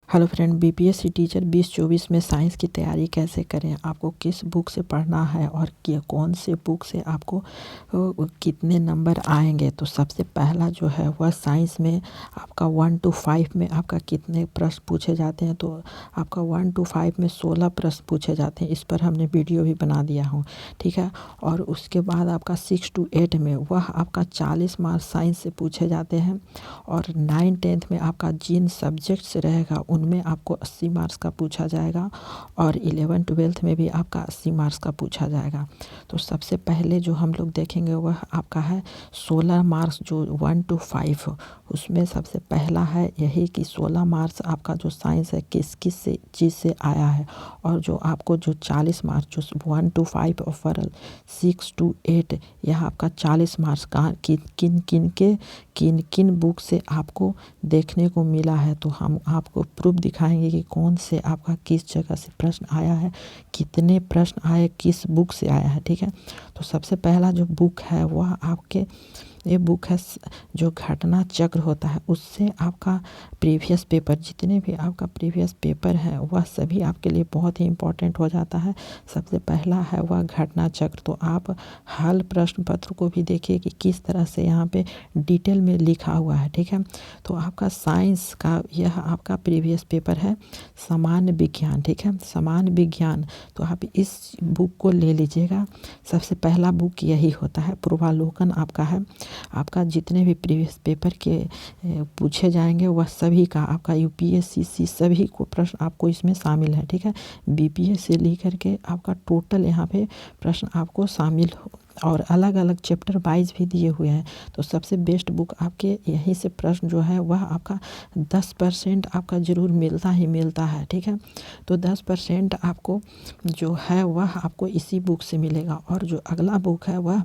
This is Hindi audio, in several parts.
हेलो फ्रेंड, बीपीएससी टीचर 2024 में साइंस की तैयारी कैसे करें, आपको किस बुक से पढ़ना है और कौन से बुक से आपको कितने नंबर आएंगे। तो सबसे पहला जो है वह साइंस में आपका 1 to 5 में आपका कितने प्रश्न पूछे जाते हैं। तो आपका 1 to 5 में 16 प्रश्न पूछे जाते हैं। इस पर हमने वीडियो भी बना दिया हूँ, ठीक है। और उसके बाद आपका 6 to 8 में वह आपका 40 मार्क्स साइंस से पूछे जाते हैं। और 9-10 में आपका जिन सब्जेक्ट से रहेगा उनमें आपको 80 मार्क्स का पूछा जाएगा। और 11-12 में भी आपका 80 मार्क्स का पूछा जाएगा। तो सबसे पहले जो हम लोग देखेंगे वह आपका है 16 मार्क्स, जो 1 to 5 उसमें सबसे पहला है यही कि 16 मार्क्स आपका जो साइंस है किस किस से चीज़ से आया है। और जो आपको जो 40 मार्क्स जो 1 to 5 और 6 to 8 यह आपका 40 मार्क्स कहाँ किन किन बुक से आपको देखने को मिला है। तो हम आपको प्रूफ दिखाएंगे कि कौन से आपका किस जगह से प्रश्न आया है, कितने प्रश्न आए, किस बुक से आया है, ठीक है। तो सबसे पहला जो बुक है वह आपके ये बुक है जो घटना चक्र होता है, उससे आपका प्रीवियस पेपर जितने भी आपका प्रीवियस पेपर है वह सभी आपके लिए बहुत ही इम्पोर्टेंट हो जाता है। सबसे पहला है वह घटना चक्र। तो आप हल प्रश्न पत्र को भी देखिए कि किस तरह से यहाँ पे डिटेल में लिखा हुआ है, ठीक है। तो आपका साइंस का यह आपका प्रीवियस पेपर है सामान्य विज्ञान, ठीक है, सामान्य विज्ञान। तो आप इस बुक को ले लीजिएगा। सबसे पहला बुक यही होता है, पूर्वालोकन आपका है। आपका जितने भी प्रीवियस पेपर के पूछे जाएंगे वह सभी का आपका यूपीएससी सभी को प्रश्न आपको इसमें शामिल है, ठीक है। बीपीएस से लेकर के आपका टोटल यहाँ पे प्रश्न आपको शामिल और अलग अलग चैप्टर वाइज भी दिए हुए हैं। तो सबसे बेस्ट बुक आपके यहीं से प्रश्न जो है वह आपका 10% आपका ज़रूर मिलता ही मिलता है, ठीक है। तो 10% आपको जो है वह आपको इसी बुक से मिलेगा। और जो अगला बुक है वह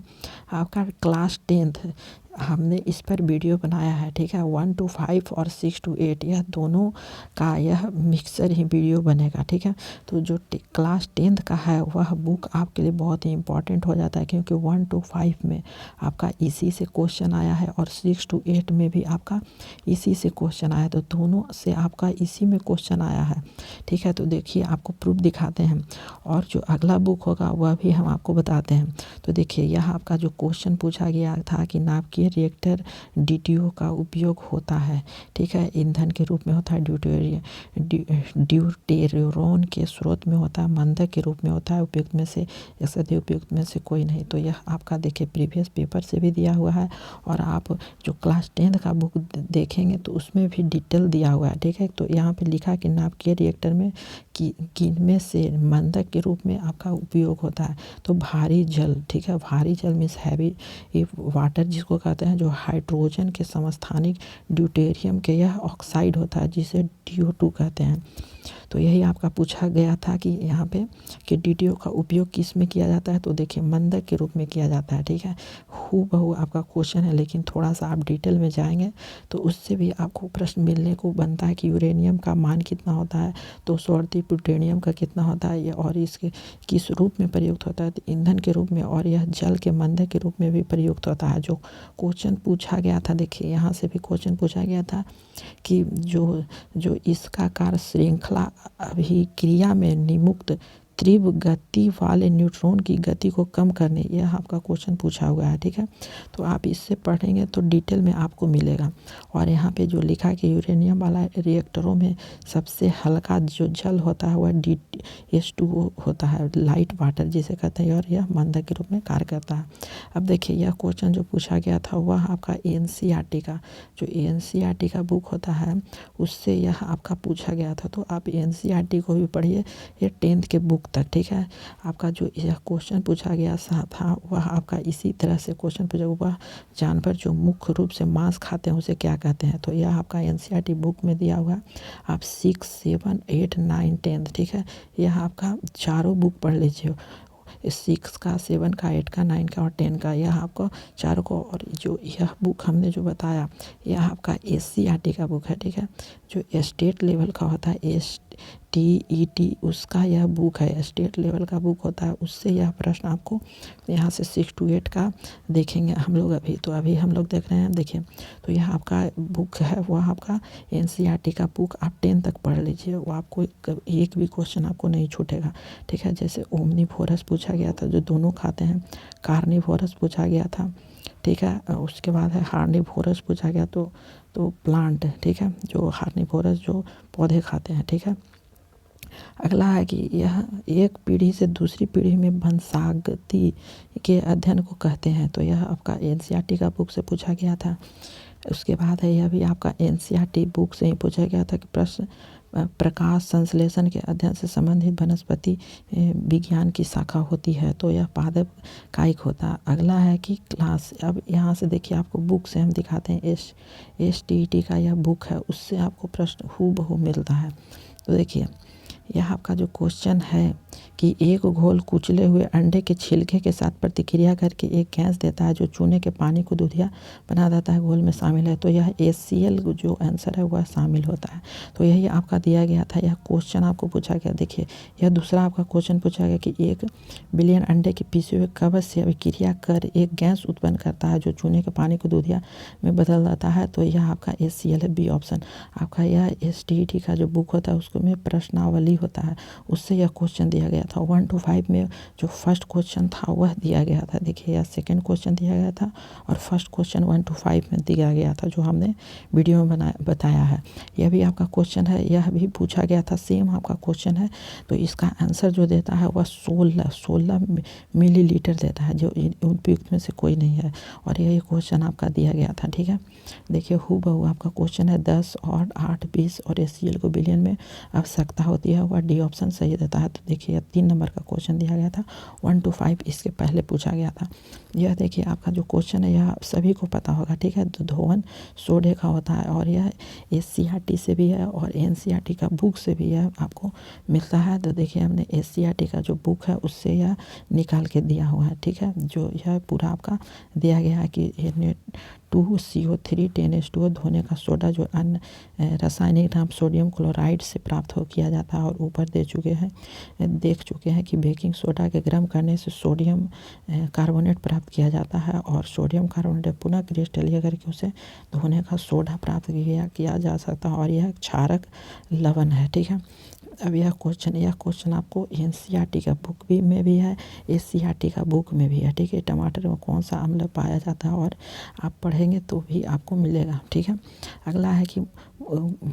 आपका क्लास 10th हमने इस पर वीडियो बनाया है, ठीक है। 1 to 5 और 6 to 8 यह दोनों का यह मिक्सर ही वीडियो बनेगा, ठीक है। तो जो क्लास 10th का है वह बुक आपके लिए बहुत ही इम्पोर्टेंट हो जाता है, क्योंकि 1 to 5 में आपका इसी से क्वेश्चन आया है और 6 to 8 में भी आपका इसी से क्वेश्चन आया है। तो दोनों से आपका इसी में क्वेश्चन आया है, ठीक है। तो देखिए आपको प्रूफ दिखाते हैं। और जो अगला बुक होगा वह भी हम आपको बताते हैं। तो देखिए यह आपका जो क्वेश्चन पूछा गया था कि नाभिकीय रिएक्टर DTO का उपयोग होता है, ठीक है, ईंधन के रूप में होता है, ड्यूटेरियम के स्रोत में होता है, मंदक के रूप में होता है, उपयुक्त में से ऐसे उपयुक्त में से कोई नहीं। तो यह आपका देखिए प्रीवियस पेपर से भी दिया हुआ है। और आप जो क्लास 10th का बुक देखेंगे तो उसमें भी डिटेल दिया हुआ है, ठीक है। तो यहाँ पे लिखा कि नाभिकीय रिएक्टर में किन में से मंदक के रूप में आपका उपयोग होता है। तो भारी जल, ठीक है, भारी जल मीन्स हैवी वाटर जिसको कहते हैं, जो हाइड्रोजन के समस्थानिक ड्यूटेरियम के यह ऑक्साइड होता है जिसे DO2 कहते हैं। तो यही आपका पूछा गया था कि यहाँ पे कि DTO का उपयोग किस में किया जाता है। तो देखिए मंदक के रूप में किया जाता है, ठीक है। हूबहू आपका क्वेश्चन है, लेकिन थोड़ा सा आप डिटेल में जाएंगे तो उससे भी आपको प्रश्न मिलने को बनता है कि यूरेनियम का मान कितना होता है, तो सौरती प्लूटोनियम का कितना होता है, और इसके किस रूप में प्रयुक्त होता है, तो ईंधन के रूप में, और यह जल के मंदक के रूप में भी प्रयुक्त होता है। जो क्वेश्चन पूछा गया था, देखिए यहाँ से भी क्वेश्चन पूछा गया था कि जो इसका कार्य श्रृंखला अभिक्रिया में निम्नलिखित तीव्र गति वाले न्यूट्रॉन की गति को कम करने, यह आपका क्वेश्चन पूछा हुआ है, ठीक है। तो आप इससे पढ़ेंगे तो डिटेल में आपको मिलेगा। और यहाँ पे जो लिखा है कि यूरेनियम वाला रिएक्टरों में सबसे हल्का जो जल होता है वह H2O होता है, लाइट वाटर जिसे कहते हैं, और यह मंदक के रूप में कार्य करता है। अब देखिए यह क्वेश्चन जो पूछा गया था वह आपका NCERT का, जो NCERT का बुक होता है उससे यह आपका पूछा गया था। तो आप NCERT को भी पढ़िए, ये 10th के बुक तक, ठीक है। आपका जो यह क्वेश्चन पूछा गया था वह आपका इसी तरह से क्वेश्चन पूछा, वह जानवर जो मुख्य रूप से मांस खाते हैं उसे क्या कहते हैं। तो यह आपका NCERT बुक में दिया हुआ है। आप 6, 7, 8, 9, 10, ठीक है, यह आपका चारों बुक पढ़ लीजिए, 6 का, 7 का, 8 का, 9 का और 10 का, यह आपको चारों को। और जो यह बुक हमने जो बताया यह आपका SCERT का बुक है, ठीक है, जो स्टेट लेवल का होता है, STET उसका यह बुक है, स्टेट लेवल का बुक होता है, उससे यह प्रश्न आपको यहाँ से 6 to 8 का देखेंगे हम लोग अभी। तो अभी हम लोग देख रहे हैं, देखिए तो यह आपका बुक है, वह आपका NCERT का बुक आप 10 तक पढ़ लीजिए, वो आपको एक भी क्वेश्चन आपको नहीं छूटेगा, ठीक है। जैसे ओमनीवोरस पूछा गया था, जो दोनों खाते हैं, कार्निवोरस पूछा गया था, ठीक है। उसके बाद है हार्निवोरस पूछा गया, तो प्लांट, ठीक है, जो हार्निवोरस जो पौधे खाते हैं, ठीक है। अगला है कि यह एक पीढ़ी से दूसरी पीढ़ी में वंशागति के अध्ययन को कहते हैं, तो यह आपका NCERT का बुक से पूछा गया था। उसके बाद है, यह भी आपका NCERT बुक से ही पूछा गया था कि प्रश्न प्रकाश संश्लेषण के अध्ययन से संबंधित वनस्पति विज्ञान की शाखा होती है, तो यह पादप कायिक होता है। अगला है कि क्लास, अब यहाँ से देखिए आपको बुक से हम दिखाते हैं, STET का यह बुक है, उससे आपको प्रश्न हूबहू मिलता है। तो देखिए यह आपका जो क्वेश्चन है कि एक घोल कुचले हुए अंडे के छिलके के साथ प्रतिक्रिया करके एक गैस देता है जो चूने के पानी को दूधिया बना देता है, घोल में शामिल है, तो यह HCl जो आंसर है वह शामिल होता है। तो यही आपका दिया गया था, यह क्वेश्चन आपको पूछा गया। देखिए यह दूसरा आपका क्वेश्चन पूछा गया कि 1 बिलियन अंडे के पिसे हुए कवच से अभिक्रिया कर एक गैस उत्पन्न करता है जो चूने के पानी को दूधिया में बदल देता है, तो यह आपका HCl है, बी ऑप्शन। आपका यह STET का जो बुक होता है उसमें प्रश्नावली होता है, उससे यह क्वेश्चन दिया गया था। 1 to 5 में जो फर्स्ट क्वेश्चन था वह दिया गया था, देखिए यह सेकंड क्वेश्चन दिया गया था और फर्स्ट क्वेश्चन 1 to 5 में दिया गया था, जो हमने वीडियो में बताया है। यह भी आपका क्वेश्चन है, यह भी पूछा गया था, सेम आपका क्वेश्चन है। तो इसका आंसर जो देता है वह 16 मिलीलीटर देता है, जो उपयुक्त में से कोई नहीं है, और यही क्वेश्चन आपका दिया गया था, ठीक है। देखिए हूबहू आपका क्वेश्चन है 10 और 8 20 और HCl को बिलियन में आवश्यकता होती है, वह डी ऑप्शन सही देता है। तो देखिए 3 नंबर का क्वेश्चन दिया गया था, 1 to 5 इसके पहले पूछा गया था। यह देखिए आपका जो क्वेश्चन है यह सभी को पता होगा, ठीक है, तो धोवन सोडे का होता है, और यह SCERT से भी है और NCERT का बुक से भी यह आपको मिलता है। तो देखिए हमने SCERT का जो बुक है उससे यह निकाल के दिया हुआ है, ठीक है, जो यह पूरा आपका दिया गया है कि 2CO3 10H2O धोने का सोडा जो अन्य रासायनिक नाम सोडियम क्लोराइड से प्राप्त हो किया जाता है, और ऊपर देख चुके हैं कि बेकिंग सोडा के गर्म करने से सोडियम कार्बोनेट प्राप्त किया जाता है, और सोडियम कार्बोनेट पुनः क्रिस्टलीय करके उसे धोने का सोडा प्राप्त किया जा सकता है, और यह क्षारक लवण है, ठीक है। अब यह क्वेश्चन आपको NCERT का बुक भी में भी है, SCERT का बुक में भी है, ठीक है। टमाटर में कौन सा अम्ल पाया जाता है, और आप पढ़ेंगे तो भी आपको मिलेगा, ठीक है। अगला है कि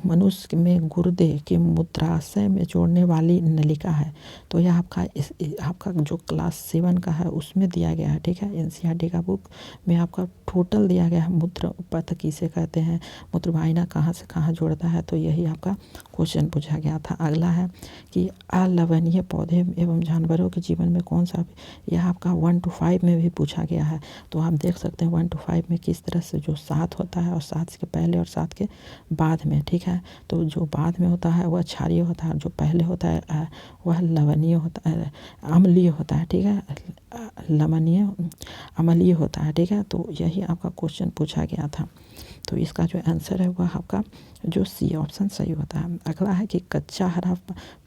मनुष्य में गुर्दे के मूत्राशय में जोड़ने वाली नलिका है, तो यह आपका जो क्लास 7 का है उसमें दिया गया है, ठीक है। NCERT का बुक में आपका टोटल दिया गया है, मूत्र पथ किसे कहते हैं, मूत्रवाहिनी कहाँ से कहाँ जोड़ता है, तो यही आपका क्वेश्चन पूछा गया था। अगला है कि अलवणीय पौधे एवं जानवरों के जीवन में कौन सा, यह आपका 1 to 5 में भी पूछा गया है। तो आप देख सकते हैं 1 to 5 में किस तरह से जो 7 होता है और 7 के पहले और 7 के बाद में, ठीक है। तो जो बाद में होता है वह क्षारीय होता है, जो पहले होता है वह लवणीय होता है, अम्लीय होता है, ठीक है, लवणीय अम्लीय होता है, ठीक है। तो यही आपका क्वेश्चन पूछा गया था, तो इसका जो आंसर है वह आपका जो C ऑप्शन सही होता है। अगला है कि कच्चा हरा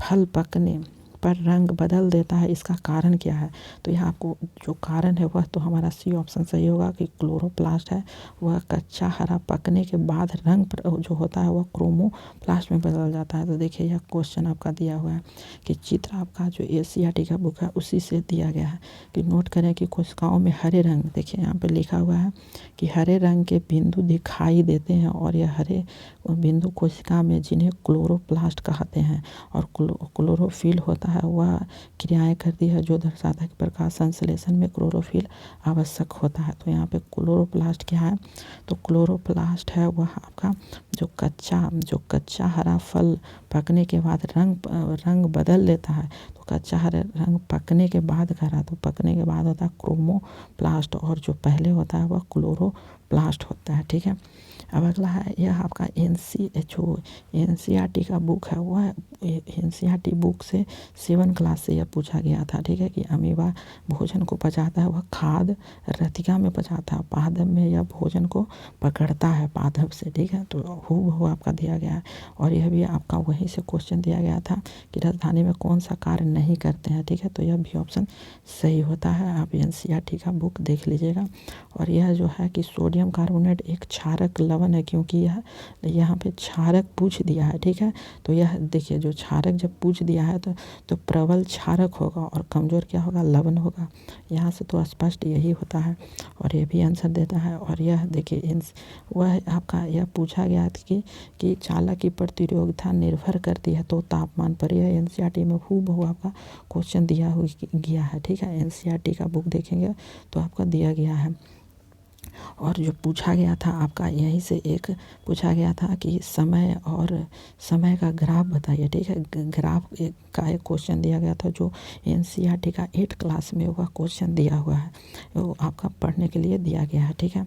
फल पकने पर रंग बदल देता है, इसका कारण क्या है, तो यह आपको जो कारण है वह तो हमारा C ऑप्शन सही होगा कि क्लोरोप्लास्ट है, वह कच्चा हरा पकने के बाद रंग जो होता है वह क्रोमोप्लास्ट में बदल जाता है। तो देखिए यह क्वेश्चन आपका दिया हुआ है कि चित्र आपका जो SCERT का बुक है उसी से दिया गया है कि नोट करें कि कोशिकाओं में हरे रंग, देखिए यहाँ पे लिखा हुआ है कि हरे रंग के बिंदु दिखाई देते हैं, और यह हरे बिंदु कोशिका में जिन्हें क्लोरोप्लास्ट कहते हैं, और क्लोरोफिल होता है वह क्रियाएं करती है जो दर्शाता है कि प्रकाश संश्लेषण में क्लोरोफिल आवश्यक होता है। तो यहाँ पे क्लोरोप्लास्ट क्या है, तो क्लोरोप्लास्ट है वह आपका जो कच्चा हरा फल पकने के बाद रंग बदल लेता है, तो कच्चा हरा रंग पकने के बाद करा, तो पकने के बाद होता है क्रोमोप्लास्ट, और जो पहले होता है वह क्लोरोप्लास्ट होता है, ठीक है। अब अगला है यह आपका NCERT का बुक है, वह NCERT बुक से 7 क्लास से यह पूछा गया था, ठीक है, कि अमीबा भोजन को पचाता है, वह खाद रतिका में पचाता है, पादप में यह भोजन को पकड़ता है पादप से, ठीक है। तो हूबहू आपका दिया गया है। और यह भी आपका वहीं से क्वेश्चन दिया गया था कि राजधानी में कौन सा कार्य नहीं करते हैं, ठीक है। तो यह भी ऑप्शन सही होता है। आप NCERT का बुक देख लीजिएगा। और यह जो है कि सोडियम कार्बोनेट एक क्षारक लवण है, क्योंकि यह यहाँ पे क्षारक पूछ दिया है, ठीक है। तो यह देखिए, जो क्षारक जब पूछ दिया है तो प्रबल क्षारक होगा और कमज़ोर क्या होगा, लवण होगा। यहाँ से तो स्पष्ट यही होता है और ये भी आंसर देता है। और यह देखिए वह आपका यह पूछा गया था कि चालक की प्रतिरोधकता निर्भर करती है तो तापमान पर। यह NCERT में हूबहू आपका क्वेश्चन दिया गया है, ठीक है। NCERT का बुक देखेंगे तो आपका दिया गया है। और जो पूछा गया था आपका यहीं से एक पूछा गया था कि समय और समय का ग्राफ बताइए, ठीक है। ग्राफ का एक क्वेश्चन दिया गया था जो NCERT का 8 क्लास में वह क्वेश्चन दिया हुआ है, वो आपका पढ़ने के लिए दिया गया है, ठीक है।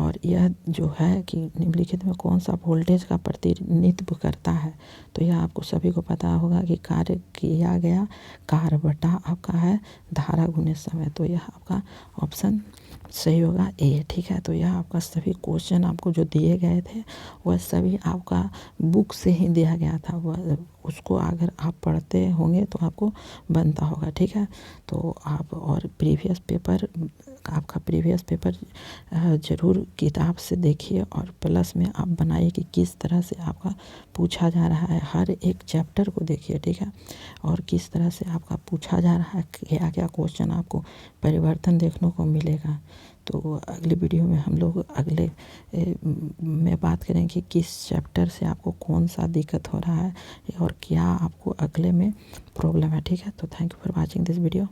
और यह जो है कि निम्नलिखित में कौन सा वोल्टेज का प्रतिनिधित्व करता है, तो यह आपको सभी को पता होगा कि कार्य किया गया कार्य बटा आपका है धारा गुने समय। तो यह आपका ऑप्शन सही होगा ए, ठीक है। तो यह आपका सभी क्वेश्चन आपको जो दिए गए थे वह सभी आपका बुक से ही दिया गया था, वह उसको अगर आप पढ़ते होंगे तो आपको बनता होगा, ठीक है। तो आप और प्रीवियस पेपर ज़रूर किताब से देखिए और प्लस में आप बनाइए कि किस तरह से आपका पूछा जा रहा है, हर एक चैप्टर को देखिए, ठीक है। और किस तरह से आपका पूछा जा रहा है, क्या क्या क्वेश्चन आपको परिवर्तन देखने को मिलेगा। तो अगली वीडियो में हम लोग अगले में बात करेंगे कि किस चैप्टर से आपको कौन सा दिक्कत हो रहा है और क्या आपको अगले में प्रॉब्लम है, ठीक है। तो thank you for watching this video.